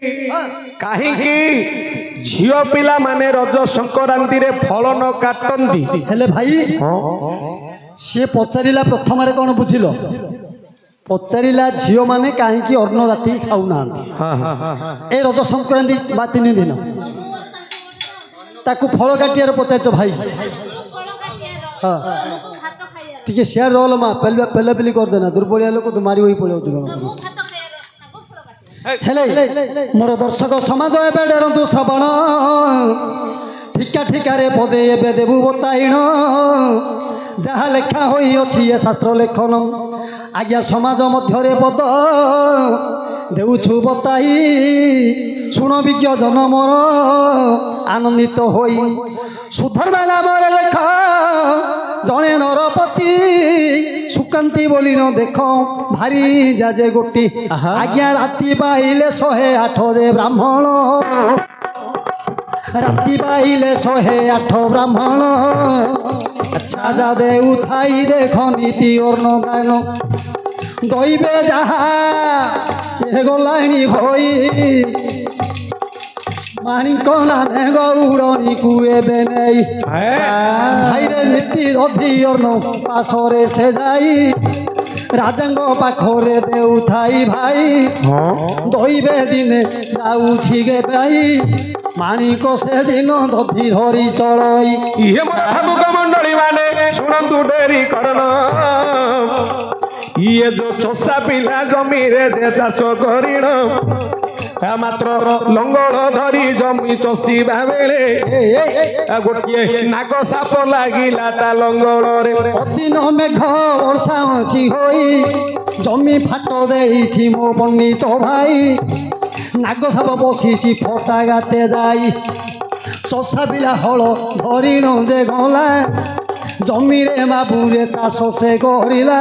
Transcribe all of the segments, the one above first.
कहीं झियो पिला माने रज संक्रांति रे फल न काटंती हेले भाई सी पचारा प्रथम कौन बुझिल पचारा झील मैंने कहीं अर्ण राति खाऊना ए रज संक्रांति बा 3 दिन ताकू फल काटियार पचार भाई हाँ टी सेयार रोल माँ पेला पेली करदेना दुर्बलिया लोक तो मारी पड़े मोर दर्शक समाज एवं डेरतु श्रवण ठिका ठिकारे पदे एवं देवु बताइण जहाँ लेखा होई शास्त्र लेखन आज्ञा समाज मध्य पद देउछु बताई शुण विज्ञ जन मोर आनंदित होई सुधर्मा नाम लेख जड़े नरपति सुकांति बोली न देख भारी जाजे गोटी आज्ञा राति बाइले 108 जे ब्राह्मण राति बाइले 108 ब्राह्मण अच्छा जा दे उठाई देख नीति अर्ण दान दैवे जहा गलाणी होई माणिक नामे गौरणी कुएबे नहीं भाई रे नीति दधि अर्ण पाशरे से जाई राजांग पाखरे देउथाई भाई दैवे दिने जाऊछि गे भाई माणिक से दिन दधि धरी चलई ये मुख मंडली माने सुनंतु डेरी करना ये जो चोसा पिला जमी रे जे चाष करिण मात्र लंगल धरी जमी चषिबा बेले गोटे नाग साप लागिला ता लंगल रे अदिन मेघ वर्षा हसी होई जमी फाट देइछि मो पंडित भाई नाग साप बसिछि फटा गाते जाई चषा पिला हल धरिण जे गला जमी रे बाबूरे चाष से करिला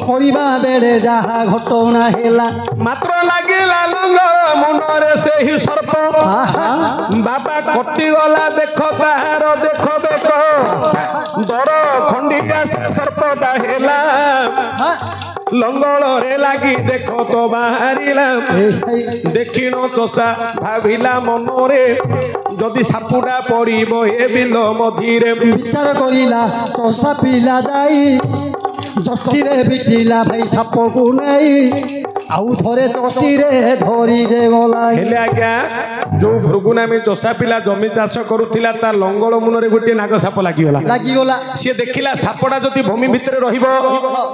करबा बेड़े जहा घटना हेला मात्र लागिला लंगल मुंडरे से ही सर्प बाबा कटि गला देख ताहार देख बेक दर खंडिया से सर्पटा हेला लंगल रे लागी देख तो बाहरिला देखिन चषा भाविला मनरे जदि सापुडा पड़िबो ए बिल मझिरे विचार करिला चषा पिला जाई जष्टि रे बिटिला भाई साप को नहीं आउ थरे चष्टि रे धरी जे गला हेले आज्ञा जो भृगुनामी चषा पिला जमी चाष करुथिला ता लंगल मुनरे गोटे नाग साप लागिगला सी देखिला सापटा जदि भूमि भितर रहिबो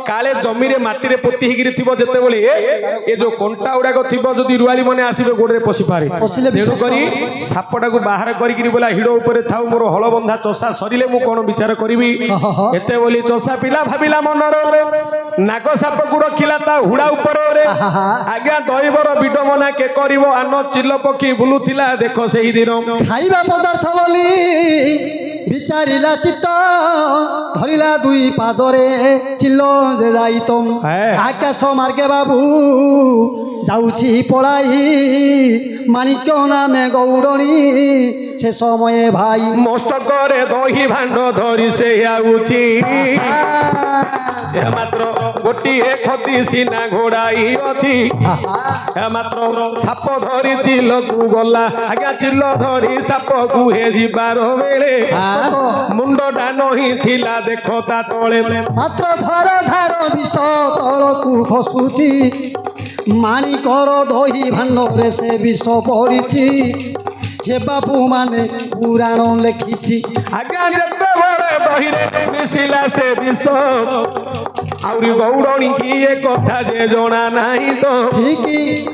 काले जमी रे माटी रे पोती हिगिरि थिबो जेते बोले ए जो कंटा उडाक थिबो जदि रुआली मने आसीबे गोडरे पसी पारे तेणु करी सापटा को बाहर करिकिरि बोला हिडो ऊपर थाउ मोर हल बंधा चषा सरिले मु कोन विचार करबी एते बोली चषा पिला भाबिला मनर नाग साप को रखिला ता हुडा ऊपर आज्ञा दैवर विडमना के करिवो आन चिल्ल पक्षी बुलुथिला देखो सही दिन खाइबा पदार्थ बोली विचारिला चित्त धरिला दुई पादरे चिल्लो जे जाई तुम आकाश मार्गे बाबू जाउछि पळाई माणिक्य नामे गौरणी से समय भाई मस्तक रे दही भांड धरी से आउछि मात्र गोटे खती सीना घोड़ाई अच्छी मात्र साप धरी चिल को गला आज्ञा चिल धरी साप को हेबार बेले मुंडटा नही थिला देख ता तले मात्र धर धार विष तल को खसुची माणिकर दही भांडरे से विष पड़ी हे बाबू माने पुराण लिखी आज्ञा जेते बड़े दही मिसिला से विष आउरी गौरणी की ये कथा जे जना नहीं तो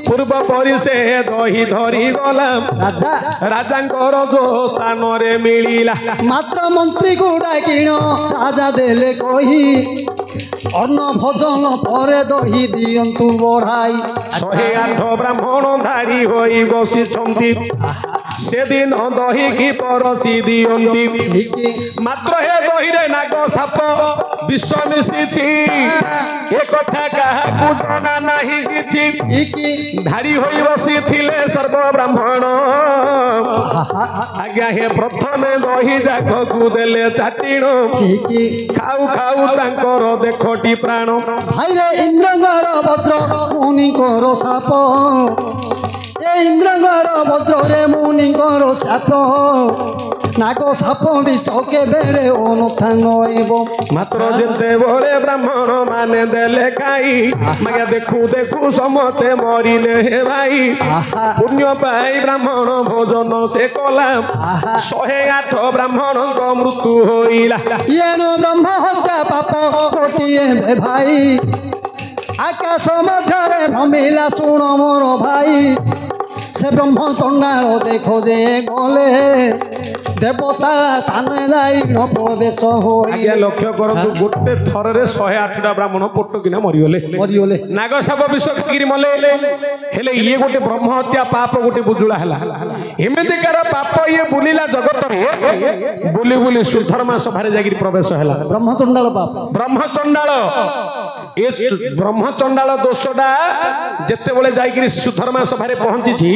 पूर्व परि से दही धरी गला राजा राजांकर जो स्थान रे मिलिला मात्र मंत्री को डाकिण राजा देले कही अन्न भोजन पर दही दियंतु बढ़ाई 108 ब्राह्मण धारी होई बसी छंती से दिन दही की परसी दियंती मात्र हे दही रे नाग साप विष मिशिछि ए कथा काहाकू जना नाही किछि धारी होई बसी थिले सर्व ब्राह्मण आज्ञा हे प्रथमे दही जाक को देले चाटिण खाऊ खाऊ तांकर देखटी प्राण भाई रे इंद्रंगर वज्र मुनिकर साप ବଜ୍ର ବଜ୍ରରେ ମୁନିଙ୍କର ସାପ ନାଗ ସାପ ବିଷ କେବେରେ ଅନଥା ନଇବ ମାତ୍ର ଯେତେବେଳେ ବ୍ରାହ୍ମଣ ମାନେ ଦେଲେ ଖାଇ ମାୟା ଦେଖୁ ଦେଖୁ ସମସ୍ତେ ମରିଲେ ହେ ଭାଇ ପୁଣ୍ୟ ପାଇ ବ୍ରାହ୍ମଣ ଭୋଜନ ସେ କଲା 108 ବ୍ରାହ୍ମଣଙ୍କ ମୃତ୍ୟୁ ହୋଇଲା ଏଣୁ ବ୍ରହ୍ମ ହତ୍ୟା ପାପ ଗୋଟିଏ ଭାଇ ଆକାଶ ମଧ୍ୟରେ ଭ୍ରମିଲା ଶୁଣ ମୋର ଭାଇ ସେ ବ୍ରହ୍ମ ଚଣ୍ଡାଳ ଦେଖ ଯେ ଗଲେ ଦେବତା ସ୍ଥାନେ ଯାଇ ନ ପ୍ରବେଶ ହୋଇ ଆଜ୍ଞା ଲକ୍ଷ୍ୟ କରନ୍ତୁ ଗୋଟେ ଥରରେ 108ଟା ବ୍ରାହ୍ମଣ ପଟକିନା ମରିଗଲେ ନାଗସାପ ବିଷ ଖାଇକିରି ମଲେ ହେଲେ ଇଏ ଗୋଟେ ବ୍ରହ୍ମ ହତ୍ୟା ପାପ ଗୋଟେ ବୁଜୁଳା ହେଲା ଏମିତିକାର ପାପ ଇଏ ବୁଲିଲା ଜଗତରେ ବୁଲି ବୁଲି ସୁଧର୍ମା ସଭାରେ ଯାଇକିରି ପ୍ରବେଶ ହେଲା ବ୍ରହ୍ମଚଣ୍ଡାଳ ପାପ ବ୍ରହ୍ମଚଣ୍ଡାଳ ଏ ବ୍ରହ୍ମଚଣ୍ଡାଳ ଦୋଷଟା ଯେତେବେଳେ ଯାଇକିରି ସୁଧର୍ମା ସଭାରେ ପହଞ୍ଚିଛି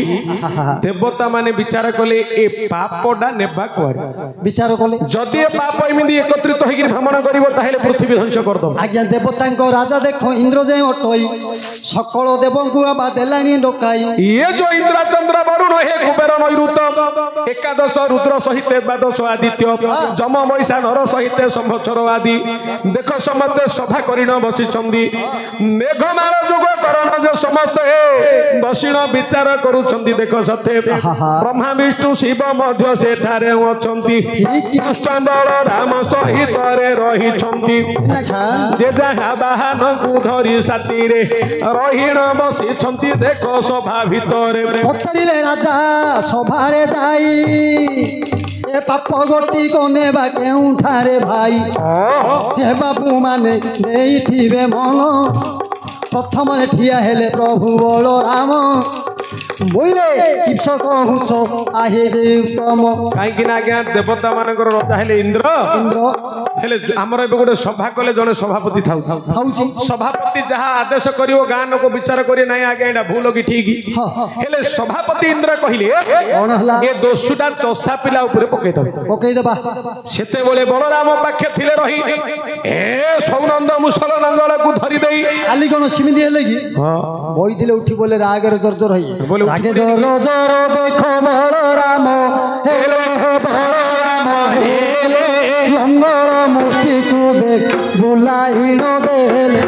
ଦେବତା ମାନେ ବିଚାର କଲେ ଏ ପାପଟା ନେବା କୁଆଡେ ବିଚାର କଲେ ଯଦି ଏ ପାପ ଏମିତି ଏକତ୍ରିତ ହେଇକିରି ଭ୍ରମଣ କରିବ ତାହେଲେ ପୃଥିବୀ ଧ୍ୱଂସ କରିଦବ ଆଜ୍ଞା ଦେବତାଙ୍କ ରାଜା ଦେଖ ଇନ୍ଦ୍ର ଯେ ଅଟଇ ସକଳ ଦେବଙ୍କୁ ଆବା ଦେଲାଣି ଡକାଇ ଇଏ ଯୋ ଇନ୍ଦ୍ର ଚନ୍ଦ୍ର ବରୁଣ ହେ କୁବେର ନୈଋତ ଏକାଦଶ ରୁଦ୍ର ସହିତ ଦ୍ୱାଦଶ ଆଦିତ୍ୟ ଯମ ମହିଷା ନର ସହିତ ସମ୍ବତ୍ସର ଆଦି ଦେଖ ସମସ୍ତେ ସଭା କରିଣ ବସିଛନ୍ତି ମେଘମାଳ ଯୁଗ କରଣ ଯେ ସମସ୍ତେ ବସିଣ ବିଚାର କରୁଛନ୍ତି ଦେଖ ସତେ ବ୍ରହ୍ମା ବିଷ୍ଣୁ ଶିବ ମଧ୍ୟ ସେଠାରେ ଅଛନ୍ତି କୃଷ୍ଣ ବଳ ରାମ ସହିତରେ ରହିଛନ୍ତି ଯେ ଯାହା ବାହନକୁ ଧରି ସାଥିରେ ରହିଣ ବସିଛନ୍ତି ଦେଖ ସଭା ଭିତରେ ପଚାରିଲେ ରାଜା ସଭାରେ ଯାଇ ଏ ପାପ ଗୋଟି କନେବା କେଉଁଠାରେ ଭାଇ ଏ ବାବୁ ମାନେ ନେଇଥିବେ ମନ ପ୍ରଥମରେ ଠିଆ ହେଲେ ପ୍ରଭୁ ବଳରାମ ବୋଇଲେ କିସ କହୁଛ ଆହେ ଯେ ଉତ୍ତମ କାହିଁକି ନା ଆଜ୍ଞା ଦେବତା ମାନଙ୍କର ରଜା ହେଲେ ଇନ୍ଦ୍ର ହେଲେ ଆମର ଏବେ ଗୋଟେ ସଭା କଲେ ଜଣେ ସଭାପତି ଥାଉଛି ସଭାପତି ଯାହା ଆଦେଶ କରିବ ଗାଁ ଲୋକ ବିଚାର କରି ନାଇଁ ଆଜ୍ଞା ଏଇଟା ଭୁଲ କି ଠିକ ହେଲେ ସଭାପତି ଇନ୍ଦ୍ର କହିଲେ କଣ ହେଲା ଏ ଦୋଷଟା ଚଷା ପିଲା ଉପରେ ପକେଇଦବା ସେତେବେଳେ ବଳରାମ ପାଖେ ଥିଲେ ରହି ଏ ସୌନନ୍ଦ ମୁସଲ ନଙ୍ଗଳକୁ ଧରି ଦେଇ କାଲି କଣ ସିମିତି ହେଲେ କି ବଇଥିଲେ ଉଠି ବୋଲେ ରାଗରେ ଜର୍ଜର ହେଇ ରାଗେ ଜର ଜର ଦେଖ ବଳରାମ ହେଲେ ବଳରାମ ହେଲେ ଲଙ୍ଗଳ ମୁଷ୍ଟିକୁ ଦେଖ ବୁଲାଇଣ ଦେଲେ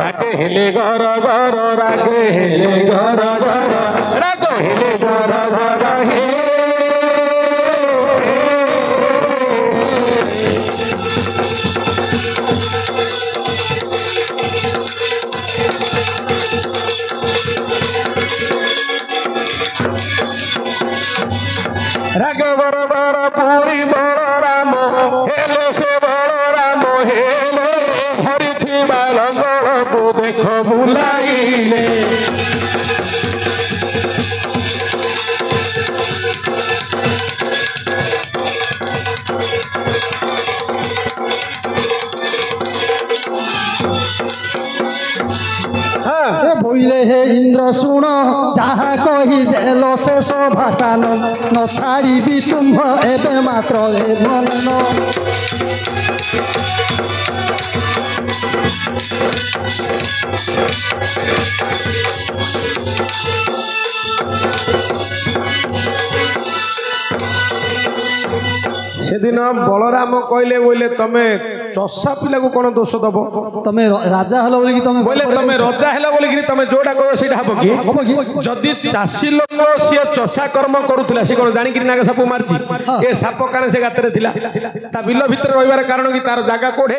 রাগে হেলে ঘর ঘর রাগে হেলে ঘর ঘর রাগ হেলে ঘর ঘর হে রাগ বড় বড় পুরী বড় রাম হেলে সে বড় রাম হেলে ধরিথিবা লঙ্গলକୁ দেখ বুলাইলে বইলে হে ইন্দ্র শুণ যাহা কহিদেল শেষ ভাষান ন ছাড়িবি তুম্ভ এবে মাত্র ধন সেদিন বলরাম কইলে বইলে তুমি চষা পিলাକୁ কোন দোষ দব তুমি রাজা হলো বলি কি তুমি বইলে তুমি রাজা হলো বলি কি তুমি যোডা কইও সেটা হবো কি যদি চাষী লোক সে চষা কর্ম করুଥିଲା সে কোন জানি কি নাগ সাপ মারছি এ সাপ কানে সে গাতরে থিলা তা বিল ভিতরে রইবার কারণ কি তার জায়গা কোড়ে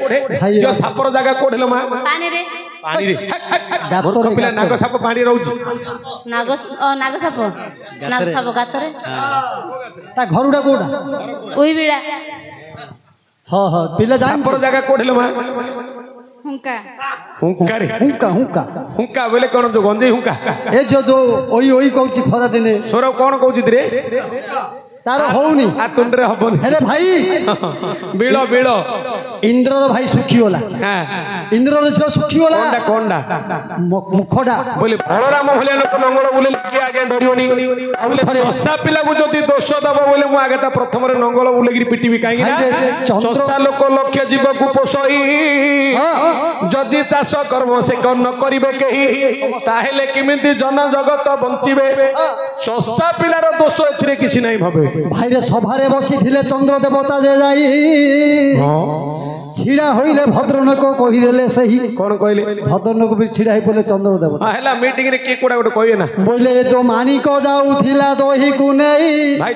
যে সাপর জায়গা কোড়েলো মা পানি রে গাতরে পিলা নাগ সাপ পানি রହୁଛି নাগ সাপ গাতরে তা ঘরুটা কোটা ওই বিড়া हाँ हाँ पिला जान सापर जगह कोठले मा हुंका हुंका रे हुंका हुंका हुंका बोले कोन जो गंजे हुंका ए जो ओई ओई कहूची खरा दिने सोर कोन कहूची रे ତାର ହଉନି ଆ ତୁଣ୍ଡରେ ହବନି ହେଲେ ଭାଇ ବିଳ ବିଳ ଇନ୍ଦ୍ରର ଭାଇ ଶୁଖିଗଲା ଇନ୍ଦ୍ରର ଝିଅ ଶୁଖିଗଲା କଣଟା ମୁଖଟା ବୋଲି ବଳରାମ ଭଳିଆ ଲୋକ ନଙ୍ଗଳ ବୁଲିଲେ କିଏ ଆଜ୍ଞା ଡରିବନି ଆଉ ଚଷା ପିଲାକୁ ଯଦି ଦୋଷ ଦବ ବୋଲେ ମୁଁ ଆଗେ ତା ପ୍ରଥମରେ ନଙ୍ଗଳ ବୁଲେଇକିରି ପିଟିବି କାହିଁକି ନା ଚଷା ଲୋକ ଲକ୍ଷ୍ୟ ଜୀବକୁ ପୋଷଇ ଯଦି ଚାଷ କର୍ମ ସେ ନ କରିବେ କେହି ତାହେଲେ କେମିତି ଜନ ଜଗତ ବଞ୍ଚିବେ ଚଷା ପିଲାର ଦୋଷ ଏଥିରେ କିଛି ନାହିଁ ଭାବେ ଭାଇରେ ସଭାରେ ବସିଥିଲେ ଚନ୍ଦ୍ର ଦେବତା ଯେ ଯାଇ ଛିଡ଼ା ହୋଇଲେ ଭଦ୍ରନକ କହିଦେଲେ ସେହି କଣ କହିଲେ ଭଦ୍ରନକ ବି ଛିଡ଼ା ହେଇ ପଡ଼ିଲେ ଚନ୍ଦ୍ର ଦେବତା ହେଲା ମିଟିଂ ରେ କିଏ କୋଉଟା ଗୋଟେ କହିବେ ନା ବୋଇଲେ ଯୋଉ ମାଣିକ ଯାଉଥିଲା ଦହିକୁ ନେଇ ଭାଇ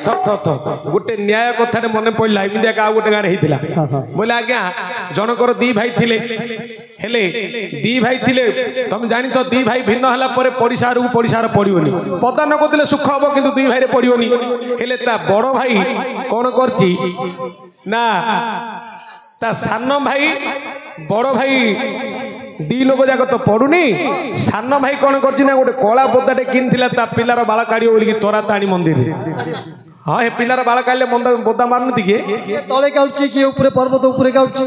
ଗୋଟେ ନ୍ୟାୟ କଥାଟେ ମନେ ପଡିଲା ଏମିତି ଆଉ ଗୋଟେ ଗାଁରେ ହେଇଥିଲା ବୋଇଲେ ଆଜ୍ଞା ଜଣଙ୍କର ଦି ଭାଇ ଥିଲେ ହେଲେ ଦି ଭାଇ ଥିଲେ ତମେ ଜାଣିଥ ଦି ଭାଇ ଭିନ୍ନ ହେଲା ପରେ ପଡ଼ିଶା ଆଡ଼କୁ ପଡ଼ିଶାର ପଡ଼ିବନି ପଦା ନ କରୁଥିଲେ ସୁଖ ହବ କିନ୍ତୁ ଦୁଇ ଭାଇରେ ପଡ଼ିବନି ହେଲେ ତା ବଡ଼ ଭାଇ କଣ କରିଛି ନା ତା ସାନ ଭାଇ ବଡ଼ ଭାଇ ଦି ଲୋକ ଯାକ ତ ପଡୁନି ସାନ ଭାଇ କଣ କରିଛି ନା ଗୋଟେ କଳା ବୋଦାଟେ କିଣିଥିଲା ତା ପିଲାର ବାଳ କାଢିବ ବୋଲିକି ତୋରା ତାଣି ମନ୍ଦିରରେ ହଁ ଏ ପିଲାର ବାଳ କାଢିଲେ ବୋଦା ମାରୁନନ୍ତି କିଏ ତଳେ କାଟୁଛି କିଏ ଉପରେ ପର୍ବତ ଉପରେ କାଟୁଛି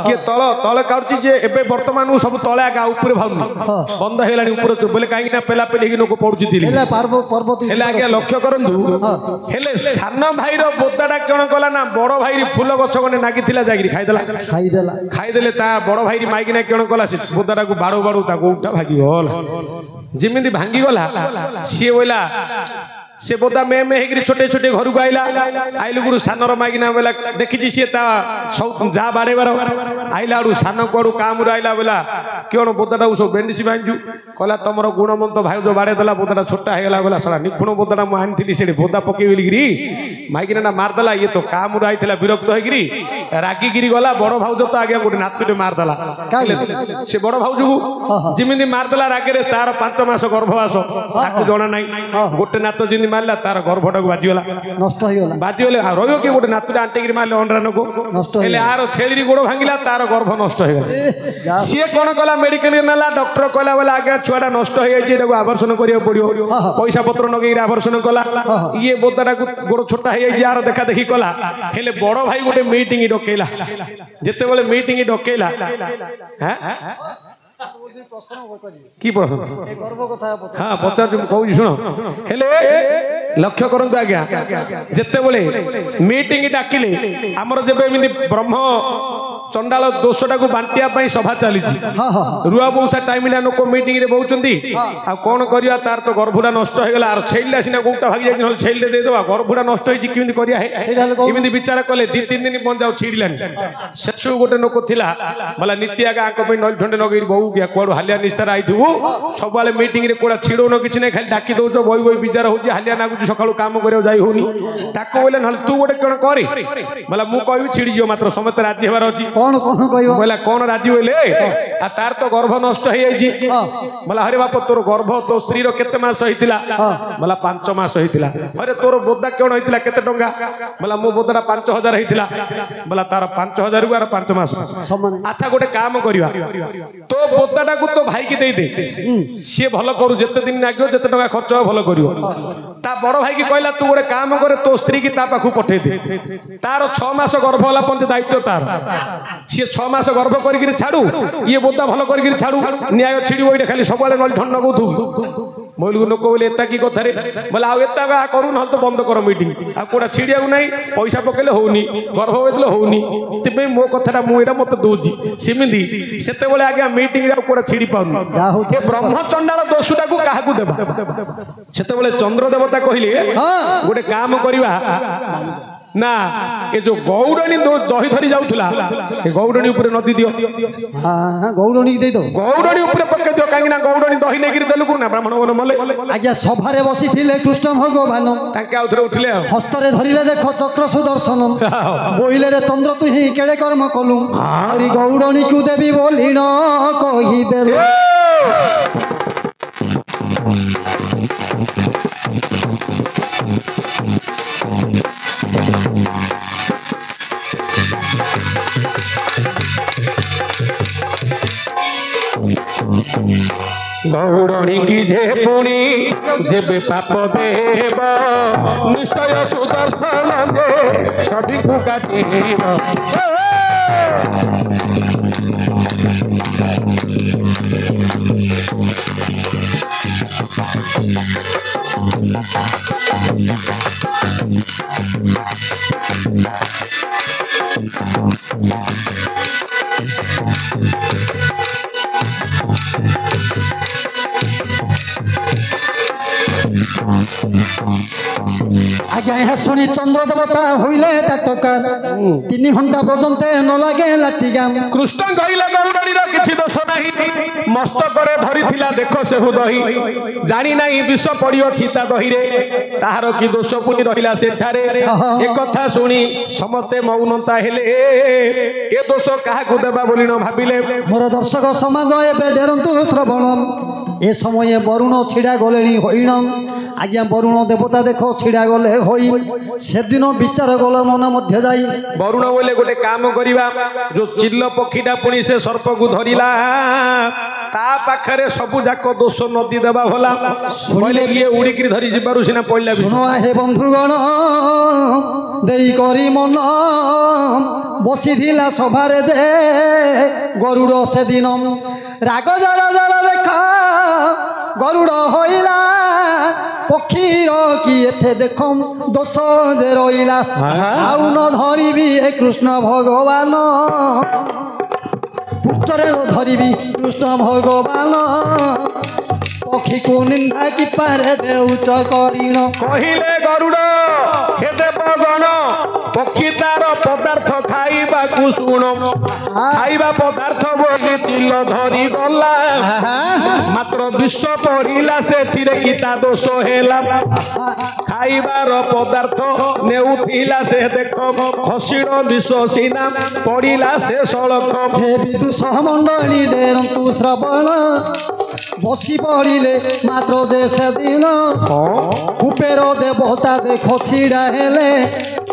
କିଏ ତଳେ କାଟୁଛି ଯେ ଏବେ ବର୍ତ୍ତମାନ ସବୁ ତଳେ ଆଗା ଉପରେ ଭାବୁନି ବନ୍ଦ ହେଇଗଲାଣି ଉପରେ ବୋଲେ କାହିଁକି ନା ପେଲା ପେଲି ଲୋକ ପଡୁଛି ହେଲେ ଆଜ୍ଞା ଲକ୍ଷ୍ୟ କରନ୍ତୁ ହେଲେ ସାନ ଭାଇର ବୋଦାଟା କଣ କଲା ନା ବଡ ଭାଇ ଫୁଲ ଗଛ ଖଣ୍ଡେ ନାଗିଥିଲା ଯାଇକିରି ଖାଇଦେଲେ ତା ବଡ ଭାଇ ମାଇକିନା କଣ କଲା ସେ ବୋଦାଟାକୁ ବାଡୁ ବାଡୁ ତା ଗୋଉଟା ଭାଙ୍ଗିଗଲା ଯେମିତି ଭାଙ୍ଗିଗଲା ସିଏ ବୋଇଲା से बोदा मे ହେଇକିରି छोटे छोटे घर को आइला आइलु गुरु सानर मागिना बोला देखिछि से ता जा बाड़ेबार आइला आडू सान कोडू काम रो आइला बोला केण बोदाटा सब बेंडिसी बांजू कहला तमर गुणमंत भाई जो बाड़े देला बोदाटा छोटा हे गेला बोला साला निखुण बोदाटा मु आनथिली सेडी बोदा पके बोलिगिरी मागिना मार देला ये तो काम रो आइतला विरक्त होगिरी रागी गिरी गला बड़ भाउज तो आगे गोटे नातुटे मार देला से बड़ भाउज को जिमिनी मार देला रागे रे तार 5 मास गर्भवास ताकू जणा नाही गोटे नात जिनि मारला तार गर्भटा को बाजीगला नष्ट हो गला बाजीगले रहियो के गोटे नातुटा आंटेगिरी मारले अंडरान को नष्ट हेले आरो छेलिरी गोड़ भांगिला तार गर्भ नष्ट हो गला सी कोन कला मेडिकल नेला डॉक्टर कहला बोला आगे छुआटा नष्ट हो जाई एटाको आवर्षण करियो पड़ियो पैसा पत्र नगेई आवर्षण कला ये बोताटा को गोड़ छोटा हो जाई यार देखा देखी कला हेले बड़ भाई गोटे मीटिंग डकेला जेते बेले मीटिंग डकेला हैं की प्रश्न हाँ पचार कहूँ शुण हेले लक्ष्य करंतु आज्ञा जेते बेले मीटिंग डाकिले आमर जेबे एमिति ब्रह्म चंडाल दोषटा को बांटिया पई सभा चली रुआ बहुसा टाइम ना लोक मीटिंग रे बहुचंदी आ कोन करिया तार तो गर्भुड़ा नष्ट हो गेला आर छेलला सिना गोटा भागी जाई नल छेल दे देबा गर्भुड़ा नष्ट होई किमिति करिया हे किमिति विचार कले 2-3 दिन बन जाऊ छिड़िलानी सेसु गोटे लोक थिला मला नित्या का आंक पई नल ठंडे नगई बहु गया कोड हालिया निस्तार आइथु सब वाले मीटिंग रे कोडा छिड़ो न किछ नै खाली डाकी दउछ बई बई विचार होजी हालिया नागु सकाळू काम करियो जाई होनी ताको बोले नल तू गोटे कोन करे मला मु कहबी छिड़ी जियो मात्र समस्त राज्य हेबार अछि कौन कौन कहबो बोला कौन राजी होले आ तार तो गर्भ नष्ट हो जाई बोला अरे बाप तोर गर्भ तो स्त्री रो केते मास होइतिला बोला 5 मास होइतिला अरे तोर बोदा कोन होइतिला केते टंगा बोला मो बोदाटा 5000 होइतिला बोला तार 5000 को आर 5 मास समान अच्छा गोटे काम करिया तो बोदाटा को तो भाई की दे दे सी भलो करू जते दिन लागियो जते टंगा खर्च हो भलो करियो ता बड़ भाई की कहला तू गोटे काम करे तो स्त्री की ता पाखु पठे दे तार 6 मास गर्भ होला पंच दायित्व तार सी 6 मास गर्भ करिगिरी छाड़ू ये बोदा भलो करिगिरी छाड़ू न्याय छिड़ी ओइडे खाली सबले नल ठन नगौथु मोइलु नको बोले एता की कथा रे बोले आ एता का करू न तो बंद कर मीटिंग आ कोडा छिड़िया नै पैसा पकेले होउनी गर्भ होइतले होउनी तिबे मो कथाटा मु एटा मते दोजी सिमिंदी सेते बोले आगे मीटिंग रे कोडा छिड़ी पाउनी ए ब्रह्म चंडाल दोषुटा को काहा को देबा सेते बोले चंद्र देवता कहिले गोटे काम करिवा ना ये जो गौड़णी दही धरी जाउथला ए गौड़णी ऊपर नदी दियो हां गौड़णी दे दो गौड़णी ऊपर पके दियो कांगी ना गौड़णी दही नेगिर देलु को ना ब्राह्मण मन मले आज्ञा सभा रे बसी थिले कृष्ण भगवान ताके आउथरे उठले हस्त रे धरिले देखो चक्र सुदर्शन बोइले रे चंद्र तू ही केड़े कर्म कलु हरि गौड़णी को देवी बोली न कहि देल ଗୌରଣୀ କି ଯେ ପୁଣି ଯେବେ ପାପ ଦେବ ନିଶ୍ଚୟ ସୁଦର୍ଶନ ଯେ ସଭିକୁ କାଟିବ। আজ্ঞা ଏହା ଶୁଣି ଚନ୍ଦ୍ର ଦେବତା ହୋଇଲେ ତାଟକା 3 ଘଣ୍ଟା ପର୍ଯ୍ୟନ୍ତ ନ ଲାଗେ ଲାଟିଗାମ। କୃଷ୍ଣ କହିଲେ ଗୌରଣୀର କିଛି ଦୋଷ ନାହିଁ, ମସ୍ତକରେ ଧରିଥିଲା ଦେଖ ସେହୁ ଦହି, ଜାଣି ନାହିଁ ବିଷ ପଡ଼ିଅଛି ତା ଦହିରେ, ତାହାର କି ଦୋଷ ପୁଣି ରହିଲା ସେଠାରେ। ଏକଥା ଶୁଣି ସମସ୍ତେ ମୌନତା ହେଲେ, ଏ ଦୋଷ କାହାକୁ ଦେବା ବୋଲି ନ ଭାବିଲେ। ମୋର ଦର୍ଶକ ସମାଜ ଏବେ ଡେରନ୍ତୁ ଶ୍ରବଣ, ଏ ସମୟ ବରୁଣ ଛିଡ଼ା ଗଲେଣି ହଇଣ। ଆଜ୍ଞା ବରୁଣ ଦେବତା ଦେଖ ଛିଡ଼ା ଗଲେ ହୋଇ, ସେଦିନ ବିଚାର ଗଲ ମନ ମଧ୍ୟ ଯାଇ। ବରୁଣ ବୋଲେ ଗୋଟେ କାମ କରିବା, ଯୋଉ ଚିଲ ପକ୍ଷୀଟା ପୁଣି ସେ ସର୍ପକୁ ଧରିଲା, ତା ପାଖରେ ସବୁ ଯାକ ଦୋଷ ନଦୀ ଦେବା ଭଲା। କହିଲେ ଇଏ ଉଡ଼ିକିରି ଧରି ଯିବାରୁ ସିନା ପଡ଼ିଲା। ଶୁଣ ହେ ବନ୍ଧୁଗଣ ଦେଇ କରି ମନ, ବସିଥିଲା ସଭାରେ ଯେ ଗରୁଡ଼ ସେଦିନ, ରାଗ ଜଳ ଜଳ ଦେଖ ଗରୁଡ଼ ହୋଇଲା, ପକ୍ଷୀର କି ଏତେ ଦେଖ ଦୋଷ ଯେ ରହିଲା। ଆଉ ନ ଧରିବି ଏ କୃଷ୍ଣ ଭଗବାନ, ପୃଷ୍ଠରେ ଧରିବି କୃଷ୍ଣ ଭଗବାନ, ପକ୍ଷୀକୁ ନିନ୍ଦା କି ପାରେ ଦେଉଛ କରିଣ। କହିଲେ ଗରୁଡ଼ ହେ ଦେବଗଣ, ପକ୍ଷୀ ତାର ପଦାର୍ଥ ଖାଇବାକୁ ଶୁଣ, ଖାଇବା ପଦାର୍ଥ ବୋଲି ଚିଲ ଧରି ଗଲା, ମାତ୍ର ବିଷ ପଡ଼ିଲା ସେଥିରେ କି ତା ଦୋଷ ହେଲା। ଖାଇବାର ପଦାର୍ଥ ନେଉଥିଲା ସେ ଦେଖ, ଖସିଣ ବିଷ ସିନା ପଡ଼ିଲା ସେ ସଳଖ। ହେ ବିଦୁଷ ମଣ୍ଡଳୀ ଡେରନ୍ତୁ ଶ୍ରବଣ, ବସି ପଡ଼ିଲେ ମାତ୍ର ଯେ ସେଦିନ, କୁପେର ଦେବତା ଦେଖ ଛିଡ଼ା ହେଲେ,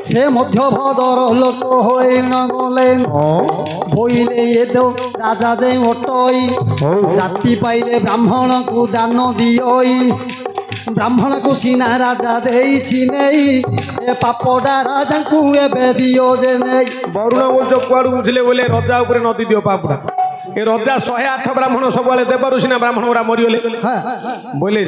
ସେ ମଧ୍ୟ ଭଦର ଲୋକ ହୋଇ ନ ଗଲେ। ବୋଇଲେ ଏ ଦେଉ ରାଜା ଯେ ଅଟଇ, ରାତି ପାଇଲେ ବ୍ରାହ୍ମଣକୁ ଦାନ ଦିଅଇ, ବ୍ରାହ୍ମଣକୁ ସିନା ରାଜା ଦେଇଛି ନେଇ, ଏ ପାପଟା ରାଜାଙ୍କୁ ଏବେ ଦିଅ ଯେ ନେଇ। ବରୁଣ ବୋଲ କୁଆଡ଼ୁ ବୁଝିଲେ ବୋଲେ ରଜା ଉପରେ ନଦୀ ଦିଅ ପାପଟା। ଏ ରଜା 108 ବ୍ରାହ୍ମଣ ସବୁବେଳେ ଦେବାରୁ ସିନା ବ୍ରାହ୍ମଣ ଗୁଡ଼ା ମରିଗଲେ। ବୋଇଲେ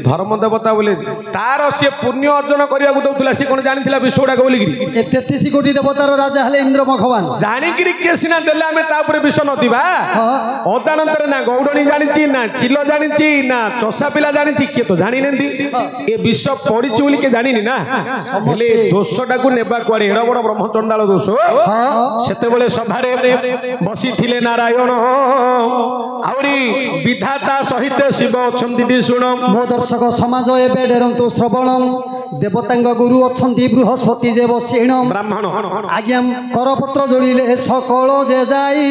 ଧର୍ମ ଦେବତା ବୋଲେ ତାର ସିଏ ପୁଣ୍ୟ ଅର୍ଜନ କରିବାକୁ ଦଉଥିଲା, ସିଏ କଣ ଜାଣିଥିଲା ବିଷ ଗୁଡ଼ାକ ବୋଲିକିରି? ଏ 33 କୋଟି ଦେବତାର ରାଜା ହେଲେ ଇନ୍ଦ୍ର ଭଗବାନ, ଜାଣିକିରି କିଏ ସିନା ଦେଲେ ଆମେ ତା ଉପରେ ବିଷ ନଦିବା? ଅଜାଣତରେ ନା ଗୌରଣୀ ଜାଣିଛି, ନା ଚିଲ ଜାଣିଛି, ନା ଚଷା ପିଲା ଜାଣିଛି, କିଏ ତ ଜାଣିନାହାନ୍ତି। ଏ ବିଷ ପଡ଼ିଛି ବୋଲି କିଏ ଜାଣିନି ନା। ହେଲେ ଦୋଷଟାକୁ ନେବା କୁଆଡ଼େ? ଏଡ ବଡ଼ ବ୍ରହ୍ମଚଣ୍ଡାଳ ଦୋଷ। ସେତେବେଳେ ସଭାରେ ବସିଥିଲେ ନାରାୟଣ, ଆହୁରି ବିଧାତା ସହିତ ଶିବ ଅଛନ୍ତି ଶୁଣ। ମୋ ଦର୍ଶକ ସମାଜ ଏବେ ଡେରନ୍ତୁ ଶ୍ରବଣ, ଦେବତାଙ୍କ ଗୁରୁ ଅଛନ୍ତି ବୃହସ୍ପତି ଯେ ବସିଣ, ବ୍ରାହ୍ମଣ ଆଜ୍ଞା କରପତ୍ର ଯୋଡ଼ିଲେ ସକଳ ଯେ ଯାଇ,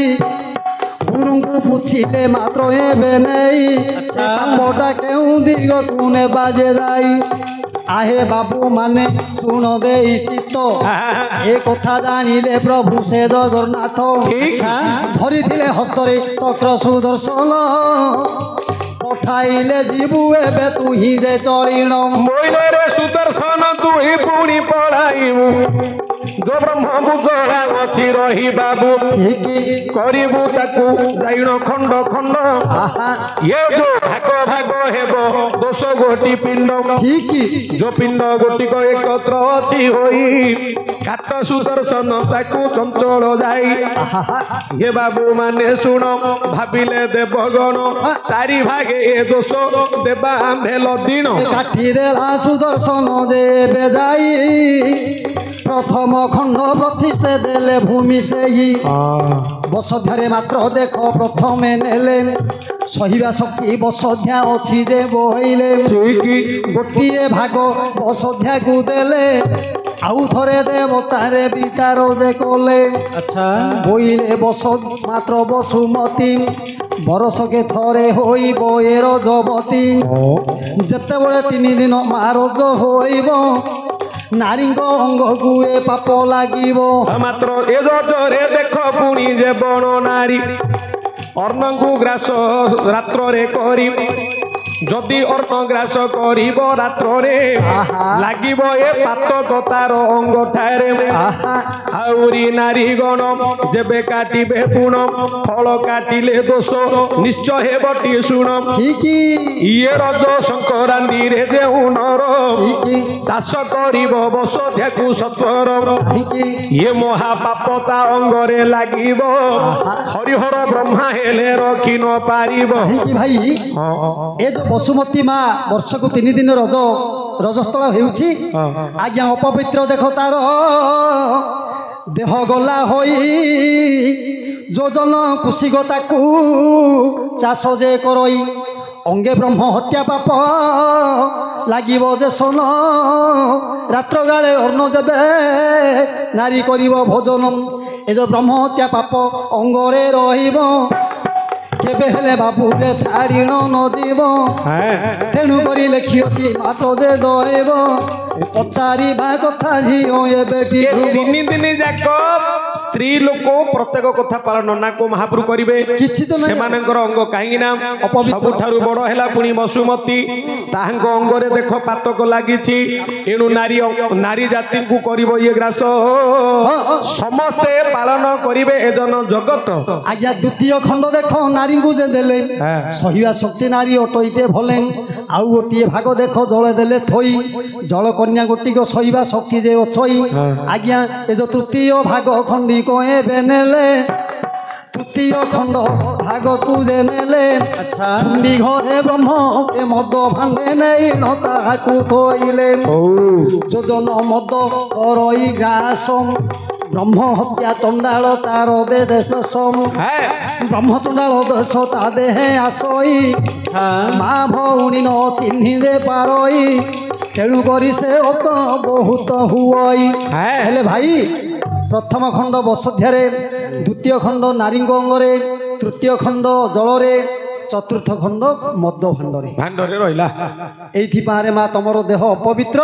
ଗୁରୁଙ୍କୁ ପୁଛିଲେ ମାତ୍ର ଏବେ ନେଇ, ପାପଟା କେଉଁ ଦିଗକୁ ନେବା ଯେ ଯାଇ। आहे बाबू माने सुन दे चित्त ए कथा जानिले प्रभु से जगन्नाथ धरी थिले हस्तरे चक्र सुदर्शन पठाइले जीवु एबे तू ही जे चलिण मोइले रे सुदर्शन तू ही पुणी पढ़ाइबु जो ब्रह्म बुझला अछि रही बाबू करिबु ताकू जाइण खंड खंड ये जो भाग भाग हेबो दोष गोटी पिंड ठीक जो पिंड गोटी को एकत्र अछि होई काट सुदर्शन ताकू चंचल जाई ये बाबू माने सुन भाबिले देवगण चारि भागे ए दोष देबा भेल दिन काटी देला सुदर्शन देबे जाई प्रथम खंड प्रतिष्ठे देले भूमि से ही बसध्यारे मात्र देख प्रथमे नेले सहिबा शक्ति बसध्या अछि जे बोइले गोटिए भाग बसध्या को देले आउ थरे देवतारे विचार जे कले अच्छा बोइले बस मात्र बसुमती बरसके थरे होई बोएर जबती जते बळे 3 दिन मारज होइबो नारी अंग को ए पाप लागिबो मात्र ए रजरे देख पुणी जे बण नारी अर्णंकु ग्रास रात्र रे करी যদি অর্ণ গ্রাস করিব রাত্রে লাগিব এ পাতক তার অঙ্গঠারে আউরি নারী গণ যেবে কাটিবে পুণ ফল কাটিলে দোষ নিশ্চয় হেবটি শুণ ইয়ে রজ সংক্রান্তি রে যে নর চাষ করিব বসধ্যাকু সত্বর ইয়ে মহাপাপ তা অঙ্গরে লাগিব হরিহর ব্রহ্মা হেলে রখি ন পারিব ভাই এ যে বসুমতী মা বর্ষকু 3 দিন রজস্থଳ ହେଉଛି ଆଜ୍ଞା ଅପବିତ୍ର ଦେଖ ତାର ଦେହ ଗଲା ହୋଇ ଯୋଜନ କୁଶିଗ ତାକୁ ଚାଷ ଯେ କରଇ ଅଙ୍ଗେ ବ୍ରହ୍ମ ହତ୍ୟା ପାପ ଲାଗିବ ଯେ ଶୋନ ରାତ୍ରଗାଳେ ଅନ୍ନ ଦେବେ ନାରୀ କରିବ ଭୋଜନ ଏ ଯେଉଁ ବ୍ରହ୍ମ ହତ୍ୟା ପାପ ଅଙ୍ଗରେ ରହିବ କେବେ ହେଲେ ବାବୁରେ ଛାଡ଼ିଣ ନ ଯିବ ତେଣୁ କରି ଲେଖିଅଛି ମାତ ଯେ ଦଇବ ପଚାରିବା କଥା ଝିଅ ଏବେ 3 ଦିନ ଯାକ ସ୍ତ୍ରୀ ଲୋକ ପ୍ରତ୍ୟେକ କଥା ପାଳନ ନା କୋ ମହାପ୍ରଭୁ କରିବେ କିଛି ତ ସେମାନଙ୍କର ଅଙ୍ଗ କାହିଁକି ନା ସବୁଠାରୁ ବଡ଼ ହେଲା ପୁଣି ବସୁମତୀ ତାହାଙ୍କ ଅଙ୍ଗରେ ଦେଖ ପାତକ ଲାଗିଛି ଏଣୁ ନାରୀ ଜାତିଙ୍କୁ କରିବ ଇଏ ଗ୍ରାସ ସମସ୍ତେ ପାଳନ କରିବେ ଏ ଜନ ଜଗତ ଆଜ୍ଞା ଦ୍ୱିତୀୟ ଖଣ୍ଡ ଦେଖ ନାରୀଙ୍କୁ ଯେ ଦେଲେ ସହିବା ଶକ୍ତି ନାରୀ ଅଟଇଟେ ଭଲେ ଆଉ ଗୋଟିଏ ଭାଗ ଦେଖ ଜଳ ଦେଲେ ଥୋଇ ଜଳ କନ୍ୟା ଗୋଟିକ ସହିବା ଶକ୍ତି ଯେ ଅଛଇ ଆଜ୍ଞା ଏ ଯେଉଁ ତୃତୀୟ ଭାଗ ଖଣ୍ଡିକ ଏବେ ନେଲେ ତୃତୀୟ ଖଣ୍ଡ ଭାଗକୁ ଯେ ନେଲେ ଶୁଣ୍ଡି ଘରେ ବ୍ରହ୍ମ ଏ ମଦ ଭାଣ୍ଡେ ନେଇ ନ ତାହାକୁ ଥୋଇଲେ ଯୋଜନ ମଦ କରଇ ଗ୍ରାସ ବ୍ରହ୍ମ ହତ୍ୟା ଚଣ୍ଡାଳ ତାର ଦେ ଦେଶ ବ୍ରହ୍ମ ଚଣ୍ଡାଳ ଦେଶ ତା ଦେହେ ଆସଇ ମା ଭଉଣୀ ନ ଚିହ୍ନି ଦେ ପାରଇ ତେଣୁ କରି ସେ ଅତ ବହୁତ ହୁଅଇ ହେଲେ ଭାଇ ପ୍ରଥମ ଖଣ୍ଡ ବସଧ୍ୟାରେ ଦ୍ୱିତୀୟ ଖଣ୍ଡ ନାରୀଙ୍କ ଅଙ୍ଗରେ ତୃତୀୟ ଖଣ୍ଡ ଜଳରେ ଚତୁର୍ଥ ଖଣ୍ଡ ମଦ ଭାଣ୍ଡରେ ରହିଲା এইଥିପାଇଁ ମା ତମର ଦେହ ଅପବିତ୍ର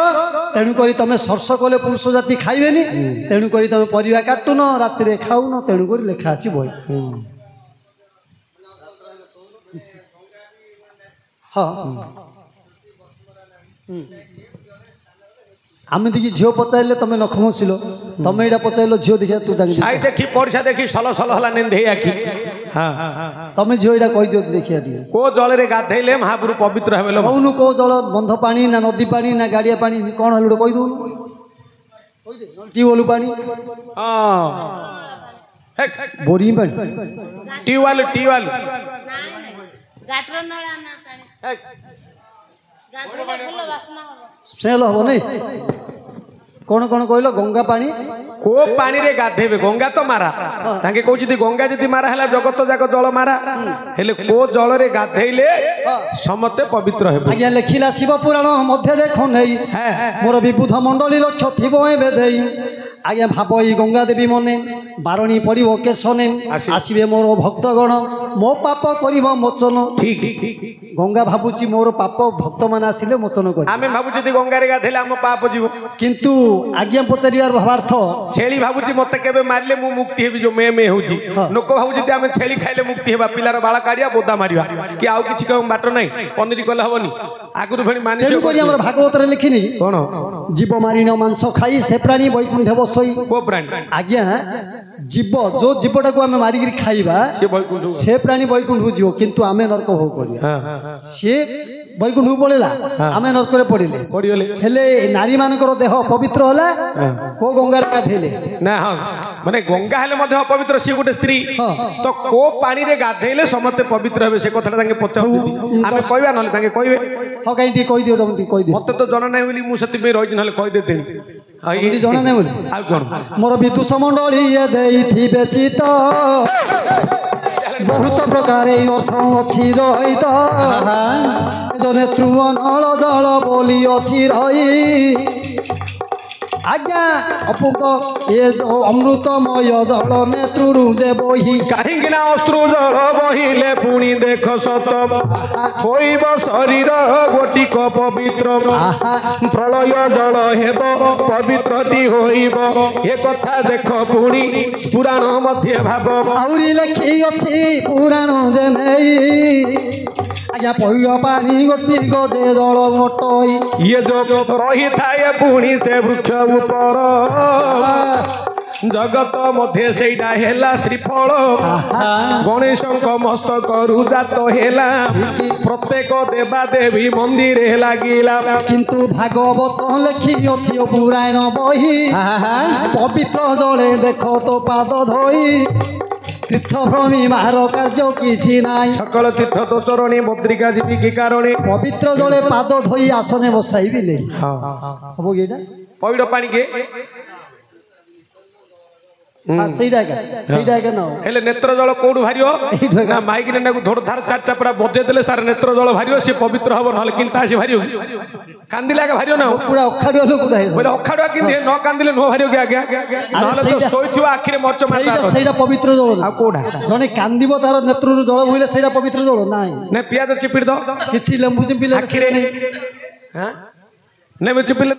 ତେଣୁକରି ତମେ ସର୍ଷ କଲେ ପୁରୁଷ ଜାତି ଖାଇବେନି ତେଣୁକରି ତମେ ପରିବା କାଟୁନ ରାତିରେ ଖାଉନ ତେଣୁକରି ଲେଖା ଅଛି ବହି ହଁ ଆମେ ଦେଖି ଝିଅ ପଚାରିଲେ ତମେ ନଖ ଘଷିଲ ତମେ ଏଇଟା ପଚାରିଲ ଝିଅ ଦେଖିଆ ତୁ ସାଇ ଦେଖି ପଡ଼ିଶା ଦେଖି ସଲ ସଲ ହେଲା ନେନ୍ଧେଇ ଆଖି ତମେ ଝିଅ ଏଇଟା କହିଦିଅ ଦେଖିଆ ଟିକେ କୋଉ ଜଳରେ ଗାଧେଇଲେ ମହାପ୍ରଭୁ ପବିତ୍ର ହେବେ କହୁନୁ କୋଉ ଜଳ ବନ୍ଧ ପାଣି ନା ନଦୀ ପାଣି ନା ଗାଡ଼ିଆ ପାଣି କ'ଣ ହେଲେ ଗୋଟେ କହିଦେଉନୁ ଟ୍ୟୁବଲ ପାଣି ବୋରିଂ ପାଣି ଟ୍ୟୁବଲ ସ୍ମେଲ ହବ ନାଇଁ କ'ଣ କ'ଣ କହିଲ ଗଙ୍ଗା ପାଣି କୋଉ ପାଣିରେ ଗାଧେଇବେ ଗଙ୍ଗା ତ ମାରା ତାଙ୍କେ କହୁଛନ୍ତି ଗଙ୍ଗା ଯଦି ମାରା ହେଲା ଜଗତ ଯାକ ଜଳ ମାରା ହେଲେ କୋଉ ଜଳରେ ଗାଧେଇଲେ ସମସ୍ତେ ପବିତ୍ର ହେବେ ଆଜ୍ଞା ଲେଖିଲା ଶିବ ପୁରାଣ ମଧ୍ୟ ଦେଖ ନେଇ ମୋର ବିବୁଧ ମଣ୍ଡଳୀ ଲକ୍ଷ୍ୟ ଥିବ ଏବେ ଦେଇ ଆଜ୍ଞା ଭାବ ଏଇ ଗଙ୍ଗା ଦେବୀ ମନେ ବାରଣୀ ପଡ଼ିବ କେଶନେ ଆସିବେ ମୋର ଭକ୍ତଗଣ ମୋ ପାପ କରିବ ମୋଚନ ଠିକ ଗଙ୍ଗା ଭାବୁଛି ମୋର ପାପ ଭକ୍ତମାନେ ଆସିଲେ ମୋଚନ କରିବେ ଆମେ ଭାବୁଛୁ ଯଦି ଗଙ୍ଗାରେ ଗାଧେଇଲେ ଆମ ପାପ ଯିବ କିନ୍ତୁ ଆଜ୍ଞା ପଚାରିବାର ଭାବାର୍ଥ ଛେଳି ଭାବୁଛି ମତେ କେବେ ମାରିଲେ ମୁଁ ମୁକ୍ତି ହେବି ଯୋଉ ମେ ହଉଛି ଲୋକ ଭାବୁଛନ୍ତି ଆମେ ଛେଳି ଖାଇଲେ ମୁକ୍ତି ହେବା ପିଲାର ବାଳ କାଢିବା ବୋଦା ମାରିବା କି ଆଉ କିଛି କମ ବାଟ ନାହିଁ ପନିର କଲେ ହବନି ଆଗରୁ ଭଳି ମାନି ତେଣୁକରି ଆମର ଭାଗବତରେ ଲେଖିନି କଣ ଜୀବ ମାରିଣ ମାଂସ ଖାଇ ସେ ପ୍ରାଣୀ ବୈକୁଣ୍ଠ ବସଇ କୋ ପ୍ରାଣୀ ଆଜ୍ଞା ଜୀବ ଯୋଉ ଜୀବଟାକୁ ଆମେ ମାରିକିରି ଖାଇବା ସେ ପ୍ରାଣୀ ବୈକୁଣ୍ଠକୁ ଯିବ କିନ୍ତୁ ଆମେ ନରକ ଭୋଗ କରିବା ସିଏ ବୈକୁଣ୍ଠକୁ ପଳେଇଲା ଆମେ ନରକରେ ପଡ଼ିଲେ ହେଲେ ନାରୀ ମାନଙ୍କର ଦେହ ପବିତ୍ର ହେଲା କୋଉ ଗଙ୍ଗାରେ ଗାଧେଇଲେ ନା ହଁ ମାନେ ଗଙ୍ଗା ହେଲେ ମଧ୍ୟ ଅପବିତ୍ର ସିଏ ଗୋଟେ ସ୍ତ୍ରୀ ତ କୋଉ ପାଣିରେ ଗାଧେଇଲେ ସମସ୍ତେ ପବିତ୍ର ହେବେ ସେ କଥାଟା ତାଙ୍କେ ପଚାରୁଛନ୍ତି ଆମେ କହିବା ନହେଲେ ତାଙ୍କେ କହିବେ ହଁ କାହିଁ ଟିକେ କହିଦିଅ ତମେ ଟିକେ କହିଦିଅ ମତେ ତ ଜଣା ନାହିଁ ବୋଲି ମୁଁ ସେଥିପାଇଁ ରହିଛି ନହେଲେ କହିଦେଇଥିଲି ଜଣା ନାହିଁ ବୋଲି ଆଉ କଣ ମୋର ବିଦୁଷ ମଣ୍ଡଳୀ ଇଏ ଦେଇଥିବେ ଚିତ ବହୁତ ପ୍ରକାର ଏଇ ଅର୍ଥ ଅଛି ରହିତ ନେତୃ ନଳ ଜଳ ବୋଲି ଅଛି ରହି ଆଜ୍ଞା ଅପୁଙ୍କ ଏ ଯୋଉ ଅମୃତମୟ ଜଳ ନେତ୍ରୁରୁ ଯେ ବହି କାହିଁକି ନା ଅଶ୍ରୁ ଜଳ ବହିଲେ ପୁଣି ଦେଖ ସତ ହୋଇବ ଶରୀର ଗୋଟିକ ପବିତ୍ର ପ୍ରଳୟ ଜଳ ହେବ ପବିତ୍ରଟି ହୋଇବ ଏ କଥା ଦେଖ ପୁଣି ପୁରାଣ ମଧ୍ୟ ଭାବ ଆହୁରି ଲେଖି ଅଛି ପୁରାଣ ଯେ ନେଇ ଆଜ୍ଞା ପଇଡ଼ ପାଣି ଗୋଟି ଗଜେ ଜଳ ମୋଟଇ ଇଏ ଯୋଗ ରହିଥାଏ ପୁଣି ସେ ବୃକ୍ଷ ଉପର ଜଗତ ମଧ୍ୟ ସେଇଟା ହେଲା ଶ୍ରୀଫଳ ଗଣେଶଙ୍କ ମସ୍ତକରୁ ଜାତ ହେଲା ପ୍ରତ୍ୟେକ ଦେବାଦେବୀ ମନ୍ଦିରେ ଲାଗିଲା କିନ୍ତୁ ଭାଗବତ ଲେଖିଅଛି ପୁରାଣ ବହି ପବିତ୍ର ଜଳେ ଦେଖ ତୋ ପାଦ ଧୋଇ ତୀର୍ଥଭ୍ରମୀ ମାର କାର୍ଯ୍ୟ କିଛି ନାହିଁ ସକଳ ତୀର୍ଥ ତୋ ଚରଣୀ ବଦ୍ରିକା ଯିବି କି କାରଣେ ପବିତ୍ର ଜଳେ ପାଦ ଧୋଇ ଆସନେ ବସାଇବି ନେ ହବ କି ଏଇଟା ପଇଡ଼ ପାଣିକେ ସେଇଟା ଏକା ନ ହେଲେ ନେତ୍ର ଜଳ କୋଉଠୁ ବାହାରିବ ଏଇଠୁ ଏକା। ନା ମାଇକି ନେନାକୁ ଧୋଡ଼ ଧାର ଚାରିଟା ପୁରା ବଜେଇ ଦେଲେ ତାର ନେତ୍ର ଜଳ ବାହାରିବ ସେ ପବିତ୍ର ହବ ନହେଲେ କିନ୍ତା ଆସି ବାହାରିବ କାନ୍ଦିଲେ ଆগে ବାହାରିବ ନା ପୁରା ଅଖାଡୁଆ ଲୋକଟା ବୋଇଲେ ଅଖାଡୁଆ କିନ୍ତି ନ କାନ୍ଦିଲେ ନୁହ ବାହାରିବ କି ଆଜ୍ଞା ନହେଲେ ତ ସେଇଟା- ଶୋଇଥିବ ଆଖିରେ ମର୍ଚ ମାରିଲା ସେଇଟା ପବିତ୍ର ଜଳ ଆଉ କୋଉଟା ଜଣେ କାନ୍ଦିବ ତାର ନେତ୍ରରୁ ଜଳ ବୋହିଲେ ସେଇଟା ପବିତ୍ର ଜଳ ନାହିଁ ନା ପିଆଜ ଚିପିଡ଼ି ଦବ କିଛି ଲେମ୍ବୁ ଚିମ୍ପିଲେ ଆଖିରେ ନେ ଚିପିଲେ